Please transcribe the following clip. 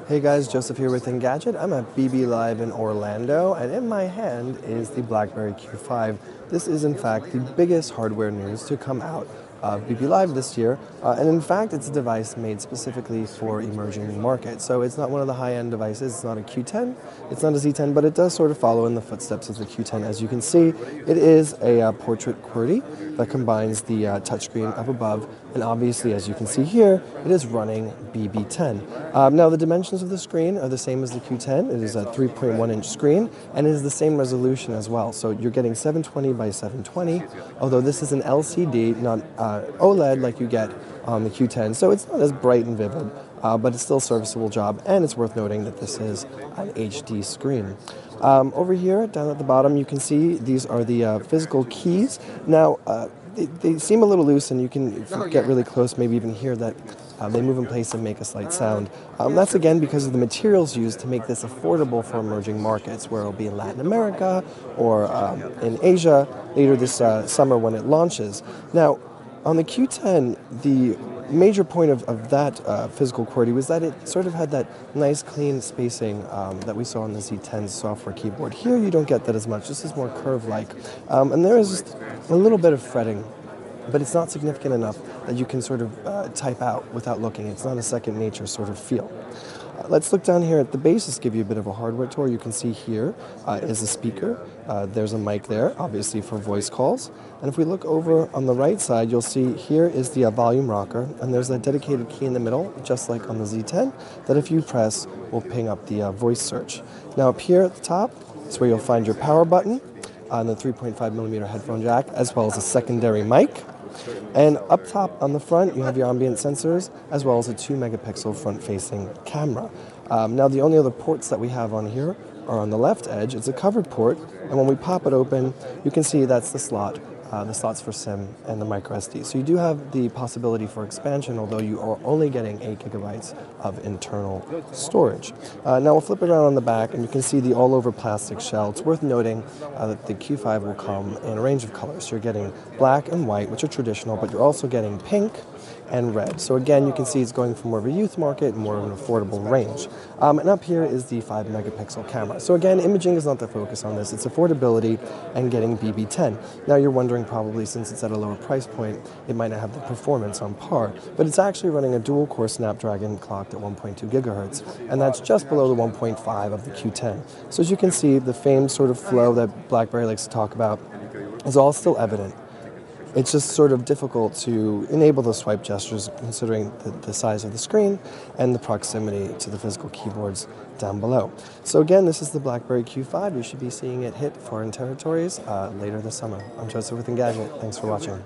Hey guys, Joseph here with Engadget. I'm at BB Live in Orlando, and in my hand is the BlackBerry Q5. This is in fact the biggest hardware news to come out of BB Live this year, and in fact it's a device made specifically for emerging markets. So it's not one of the high-end devices, it's not a Q10, it's not a Z10, but it does sort of follow in the footsteps of the Q10. As you can see, it is a portrait QWERTY that combines the touchscreen up above, and obviously as you can see here, it is running BB10. Now the dimensions of the screen are the same as the Q10. It is a 3.1-inch screen, and it is the same resolution as well. So you're getting 720 by 720, although this is an LCD, not OLED like you get on the Q10. So it's not as bright and vivid, but it's still a serviceable job, and it's worth noting that this is an HD screen. Over here, down at the bottom, you can see these are the physical keys. Now, they seem a little loose, and you can, if you get really close, maybe even hear that they move in place and make a slight sound. That's again because of the materials used to make this affordable for emerging markets, where it'll be in Latin America or in Asia later this summer when it launches. Now, on the Q10, the major point of that physical QWERTY was that it sort of had that nice clean spacing that we saw on the Z10 software keyboard. Here you don't get that as much. This is more curve-like. And there is just a little bit of fretting, but it's not significant enough that you can sort of type out without looking. It's not a second nature sort of feel. Let's look down here at the base. Just give you a bit of a hardware tour. You can see here is a speaker. There's a mic there, obviously for voice calls. And if we look over on the right side, you'll see here is the volume rocker, and there's a dedicated key in the middle, just like on the Z10, that if you press will ping up the voice search. Now up here at the top is where you'll find your power button on the 3.5mm headphone jack, as well as a secondary mic. And up top on the front, you have your ambient sensors, as well as a 2-megapixel front-facing camera. Now, the only other ports that we have on here are on the left edge. It's a covered port, and when we pop it open, you can see that's the slots for SIM and the micro SD. So you do have the possibility for expansion, although you are only getting 8 gigabytes of internal storage. Now we'll flip it around on the back, and you can see the all-over plastic shell. It's worth noting that the Q5 will come in a range of colors. So you're getting black and white, which are traditional, but you're also getting pink and red. So again, you can see it's going for more of a youth market, more of an affordable range. And up here is the 5-megapixel camera. So again, imaging is not the focus on this. It's affordability and getting BB10. Now you're wondering probably, since it's at a lower price point, it might not have the performance on par, but it's actually running a dual-core Snapdragon clocked at 1.2 gigahertz, and that's just below the 1.5 of the Q10. So as you can see, the famed sort of flow that BlackBerry likes to talk about is all still evident. It's just sort of difficult to enable the swipe gestures considering the size of the screen and the proximity to the physical keyboards down below. So again, this is the BlackBerry Q5. You should be seeing it hit foreign territories later this summer. I'm Joseph with Engadget. Thanks for watching.